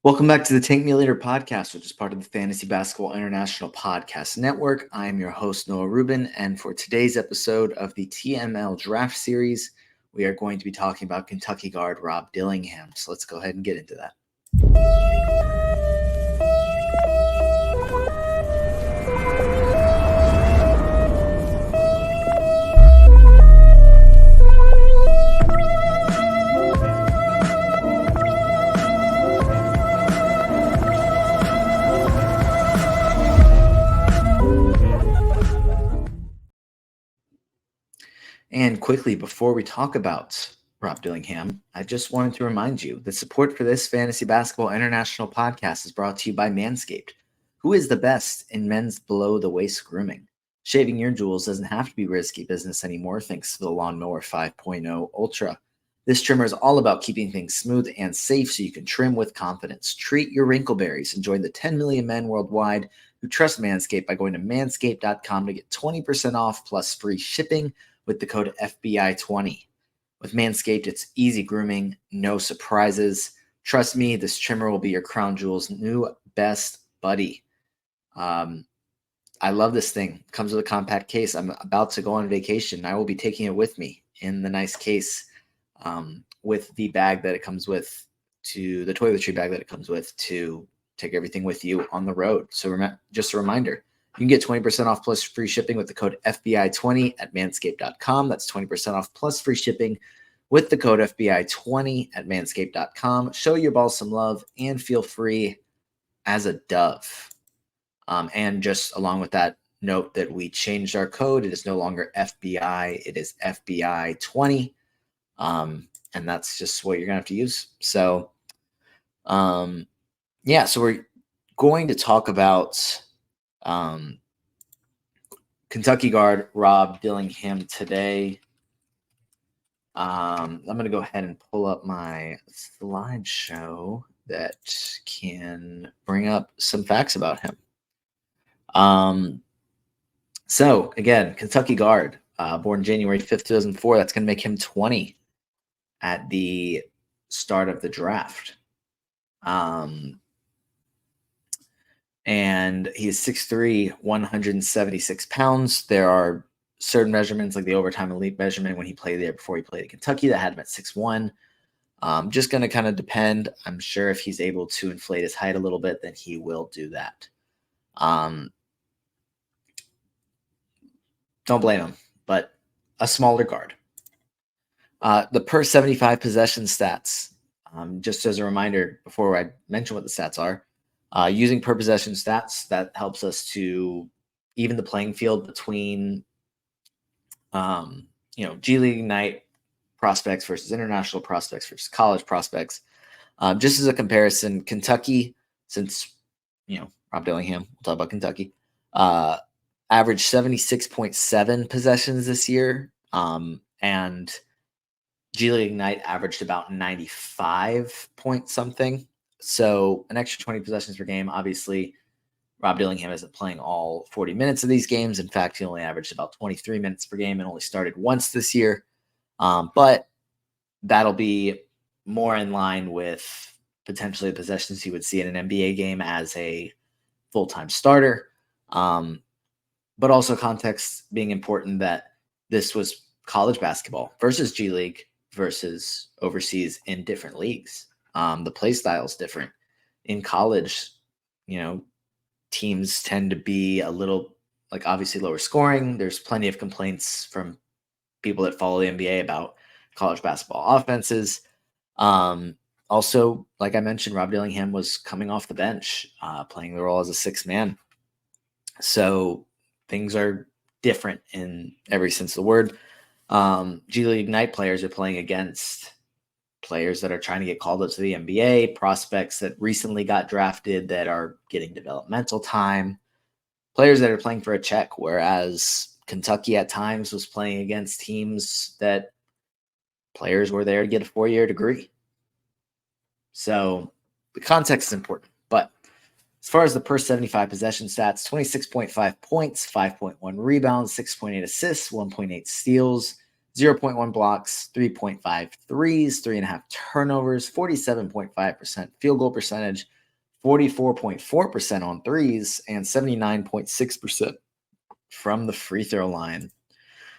Welcome back to the Tank Me Later podcast, which is part of the Fantasy Basketball International Podcast Network. I am your host, Noah Rubin, and for today's episode of the TML Draft Series, we are going to be talking about Kentucky guard Rob Dillingham. So let's go ahead and get into that. And quickly, before we talk about Rob Dillingham, I just wanted to remind you that support for this Fantasy Basketball International podcast is brought to you by Manscaped, who is the best in men's below-the-waist grooming. Shaving your jewels doesn't have to be risky business anymore thanks to the Lawnmower 5.0 Ultra. This trimmer is all about keeping things smooth and safe so you can trim with confidence. Treat your wrinkleberries and join the 10 million men worldwide who trust Manscaped by going to manscaped.com to get 20% off plus free shipping with the code FBI20. With Manscaped, it's easy grooming, no surprises. Trust me, this trimmer will be your crown jewel's new best buddy. I love this thing. It comes with a compact case. I'm about to go on vacation. I will be taking it with me in the nice case with the bag that it comes with, to the toiletry bag that it comes with, to take everything with you on the road. So just a reminder, you can get 20% off plus free shipping with the code FBI20 at manscaped.com. That's 20% off plus free shipping with the code FBI20 at manscaped.com. Show your balls some love and feel free as a dove. And just along with that, note that we changed our code. It is no longer FBI. It is FBI20. And that's just what you're going to have to use. So, so we're going to talk about Kentucky guard Rob Dillingham today. I'm going to go ahead and pull up my slideshow that can bring up some facts about him. So again, Kentucky guard, born January 5th, 2004. That's going to make him 20 at the start of the draft. And he's 6'3", 176 pounds. There are certain measurements, like the overtime elite measurement when he played there before he played at Kentucky, that had him at 6'1". Just going to kind of depend. I'm sure if he's able to inflate his height a little bit, then he will do that. Don't blame him, but a smaller guard. The per 75 possession stats, just as a reminder before I mention what the stats are, using per possession stats, that helps us to even the playing field between, G League Ignite prospects versus international prospects versus college prospects. Just as a comparison, Kentucky, since, Rob Dillingham, we'll talk about Kentucky, averaged 76.7 possessions this year. And G League Ignite averaged about 95 point something. So an extra 20 possessions per game. Obviously, Rob Dillingham isn't playing all 40 minutes of these games. In fact, he only averaged about 23 minutes per game and only started once this year. But that'll be more in line with potentially the possessions he would see in an NBA game as a full-time starter. But also context being important that this was college basketball versus G League versus overseas in different leagues. The play style is different. In college, teams tend to be a little, obviously lower scoring. There's plenty of complaints from people that follow the NBA about college basketball offenses. Also, like I mentioned, Rob Dillingham was coming off the bench, playing the role as a sixth man. So things are different in every sense of the word. G League Ignite players are playing against players that are trying to get called up to the NBA, prospects that recently got drafted that are getting developmental time, players that are playing for a check, whereas Kentucky at times was playing against teams that players were there to get a 4-year degree. So the context is important. But as far as the per 75 possession stats, 26.5 points, 5.1 rebounds, 6.8 assists, 1.8 steals, 0.1 blocks, 3.5 threes, 3.5 turnovers, 47.5% field goal percentage, 44.4% on threes, and 79.6% from the free throw line.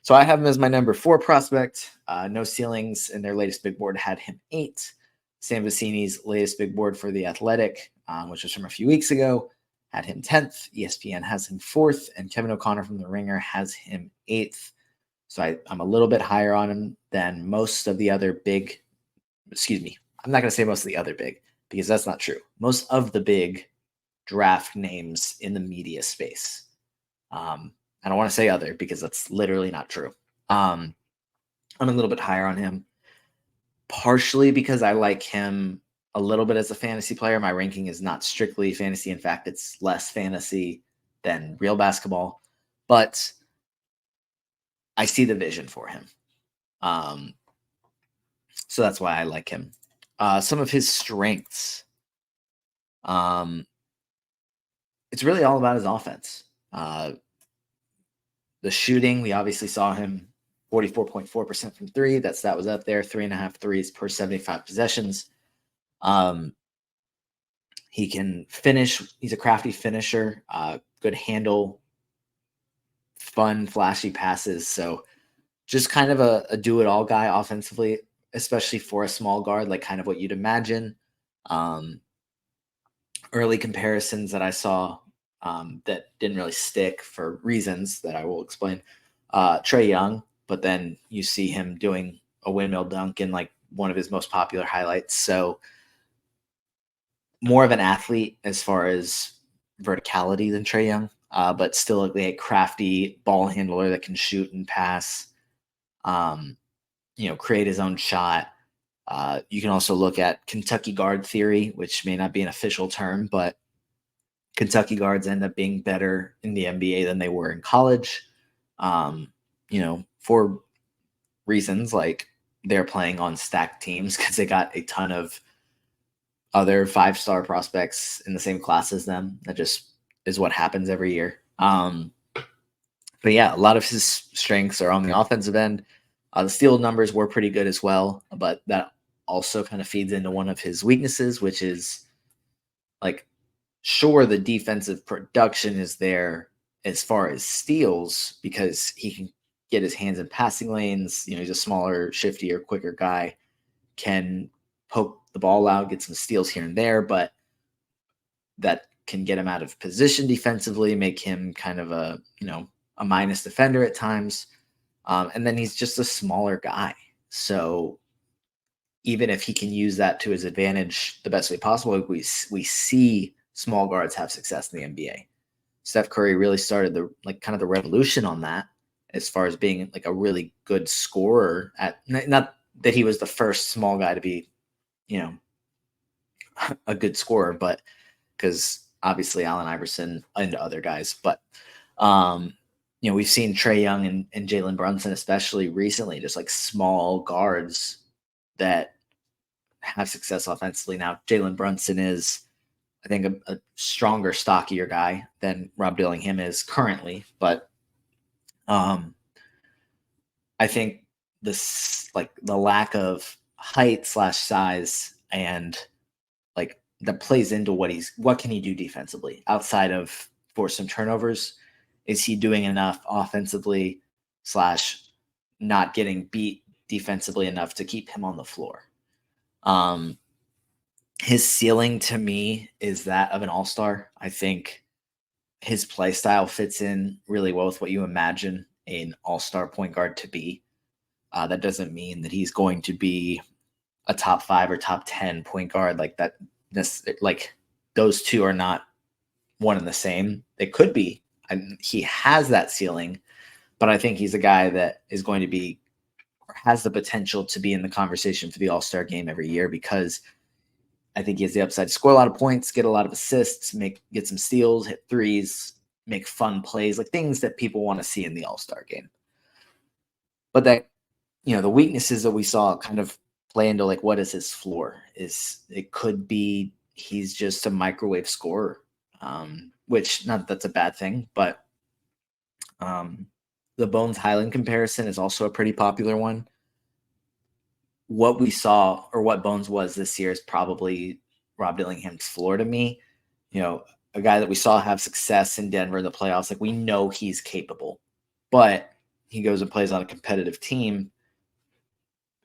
So I have him as my number 4 prospect. No ceilings in their latest big board had him 8. Sam Vecini's latest big board for The Athletic, which was from a few weeks ago, had him 10th. ESPN has him 4th, and Kevin O'Connor from The Ringer has him 8th. So I'm a little bit higher on him than most of the other big, I'm not going to say most of the other big, because that's not true. Most of the big draft names in the media space. I don't want to say other because that's literally not true. I'm a little bit higher on him, partially because I like him a little bit as a fantasy player. My ranking is not strictly fantasy. In fact, it's less fantasy than real basketball, but I see the vision for him. So that's why I like him. Some of his strengths. It's really all about his offense. The shooting, we obviously saw him 44.4% from 3. That was up there, 3.5 threes per 75 possessions. He can finish. He's a crafty finisher, good handle, fun, flashy passes. So just kind of a do-it-all guy offensively, especially for a small guard, like kind of what you'd imagine. Early comparisons that I saw that didn't really stick for reasons that I will explain. Trae Young, but then you see him doing a windmill dunk in like one of his most popular highlights. So more of an athlete as far as verticality than Trae Young, but still a crafty ball handler that can shoot and pass, create his own shot. You can also look at Kentucky guard theory, which may not be an official term, but Kentucky guards end up being better in the NBA than they were in college, for reasons like they're playing on stacked teams because they got a ton of other 5-star prospects in the same class as them. That just is what happens every year. But yeah, a lot of his strengths are on the offensive end. The steal numbers were pretty good as well, but that also kind of feeds into one of his weaknesses, which is like, sure, the defensive production is there as far as steals because he can get his hands in passing lanes. He's a smaller, shiftier, quicker guy, can poke the ball out, get some steals here and there, but that can get him out of position defensively, make him kind of a minus defender at times. And then he's just a smaller guy. So even if he can use that to his advantage the best way possible, we see small guards have success in the NBA. Steph Curry really started the revolution on that as far as being like a really good scorer at, not that he was the first small guy to be, a good scorer, but because obviously Allen Iverson and other guys, but we've seen Trae Young and Jalen Brunson, especially recently, just like small guards that have success offensively. Now, Jalen Brunson is, I think, a stronger, stockier guy than Rob Dillingham is currently, but I think the lack of height / size and that plays into what can he do defensively outside of force some turnovers. Is he doing enough offensively / not getting beat defensively enough to keep him on the floor? His ceiling to me is that of an all-star. I think his play style fits in really well with what you imagine an all-star point guard to be. That doesn't mean that he's going to be a top 5 or top 10 point guard like that. Those two are not one and the same. They could be. And he has that ceiling, but I think he's a guy that is going to be, or has the potential to be in the conversation for the All-Star game every year, because I think he has the upside to score a lot of points, get a lot of assists, get some steals, hit threes, make fun plays, like things that people want to see in the All-Star game. But that, the weaknesses that we saw kind of play into what is his floor? It could be he's just a microwave scorer, which not that's a bad thing, but the Bones Highland comparison is also a pretty popular one. What we saw, or what Bones was this year, is probably Rob Dillingham's floor to me. A guy that we saw have success in Denver in the playoffs. Like, we know he's capable, but he goes and plays on a competitive team,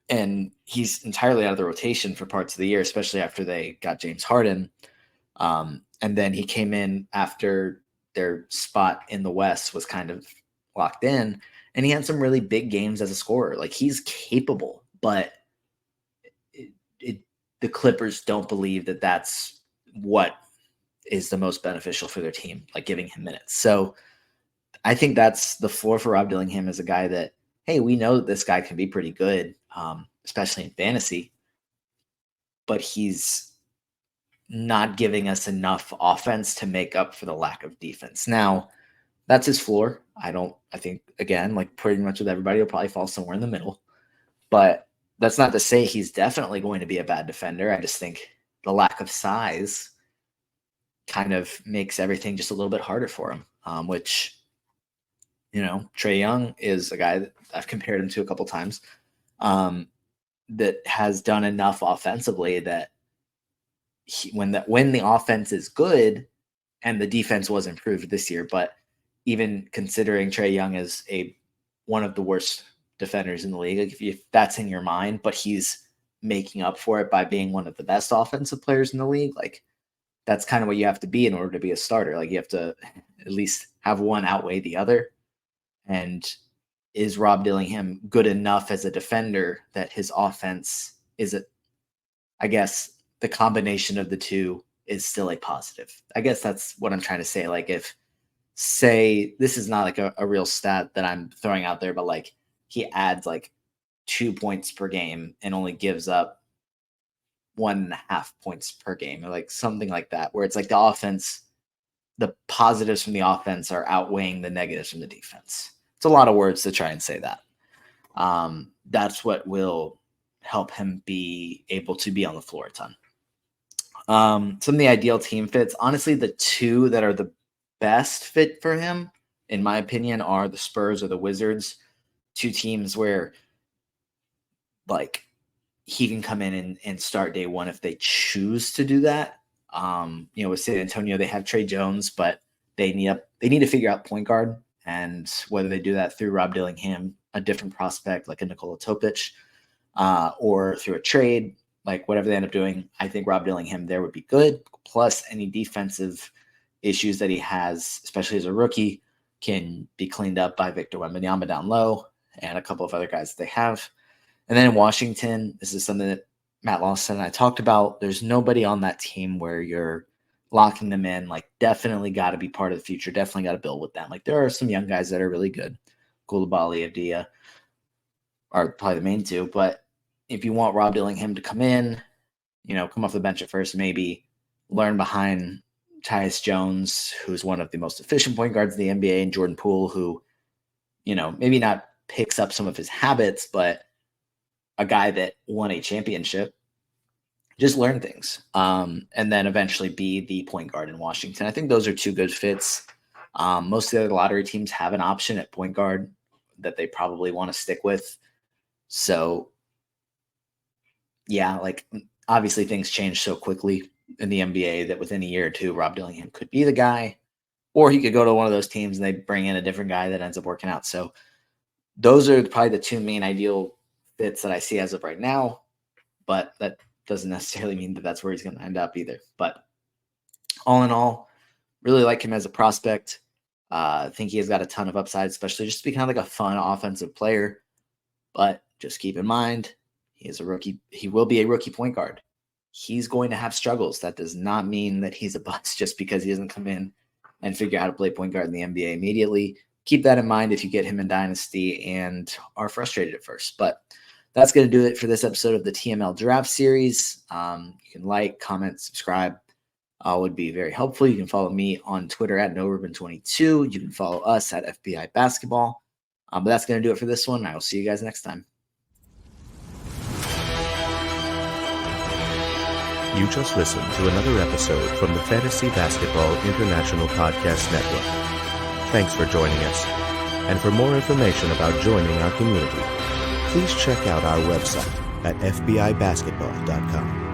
and he's entirely out of the rotation for parts of the year, especially after they got James Harden. And then he came in after their spot in the West was kind of locked in, and he had some really big games as a scorer. Like, he's capable, but the Clippers don't believe that that's what is the most beneficial for their team, like giving him minutes. So I think that's the floor for Rob Dillingham, as a guy that, hey, we know that this guy can be pretty good, especially in fantasy, but he's not giving us enough offense to make up for the lack of defense. Now, that's his floor. I think, again, like pretty much with everybody, he'll probably fall somewhere in the middle. But that's not to say he's definitely going to be a bad defender. I just think the lack of size kind of makes everything just a little bit harder for him, which, Trae Young is a guy that I've compared him to a couple times, that has done enough offensively that when the offense is good, and the defense was improved this year, but even considering Trae Young as one of the worst defenders in the league, like if that's in your mind, but he's making up for it by being one of the best offensive players in the league, like that's kind of what you have to be in order to be a starter. Like, you have to at least have one outweigh the other. And is Rob Dillingham good enough as a defender that his offense I guess the combination of the two is still a positive? I guess that's what I'm trying to say. Like, say this is not like a real stat that I'm throwing out there, but like he adds like 2 points per game and only gives up 1.5 points per game, or like something like that, where it's like the offense, the positives from the offense are outweighing the negatives from the defense. It's a lot of words to try and say that. That's what will help him be able to be on the floor a ton. Some of the ideal team fits, honestly, the two that are the best fit for him, in my opinion, are the Spurs or the Wizards. Two teams where, like, he can come in and start day one if they choose to do that. With San Antonio, they have Trey Jones, but they need to figure out point guard, and whether they do that through Rob Dillingham, a different prospect like a Nikola Topic, or through a trade, like whatever they end up doing, I think Rob Dillingham there would be good. Plus, any defensive issues that he has, especially as a rookie, can be cleaned up by Victor Wembanyama down low and a couple of other guys that they have. And then in Washington, this is something that Matt Lawson and I talked about. There's nobody on that team where you're locking them in. Like, definitely got to be part of the future. Definitely got to build with them. Like, there are some young guys that are really good. Koulibaly, Avdia are probably the main two. But if you want Rob Dillingham to come in, come off the bench at first, maybe learn behind Tyus Jones, who's one of the most efficient point guards in the NBA, and Jordan Poole, who, maybe not picks up some of his habits, but a guy that won a championship, just learn things, and then eventually be the point guard in Washington. I think those are two good fits. Most of the other lottery teams have an option at point guard that they probably want to stick with. So, yeah, like, obviously things change so quickly in the NBA that within a year or two, Rob Dillingham could be the guy, or he could go to one of those teams and they bring in a different guy that ends up working out. So those are probably the two main ideal fits that I see as of right now, but that doesn't necessarily mean that that's where he's going to end up either. But all in all, really like him as a prospect. I think he has got a ton of upside, especially just to be kind of like a fun offensive player. But just keep in mind, he is a rookie. He will be a rookie point guard. He's going to have struggles. That does not mean that he's a bust just because he doesn't come in and figure out how to play point guard in the NBA immediately. Keep that in mind if you get him in Dynasty and are frustrated at first. But that's going to do it for this episode of the TML Draft Series. You can like, comment, subscribe. Would be very helpful. You can follow me on Twitter at NoRubin22. You can follow us at FBI Basketball. But that's going to do it for this one. I will see you guys next time. You just listened to another episode from the Fantasy Basketball International Podcast Network. Thanks for joining us. And for more information about joining our community, please check out our website at fbibasketball.com.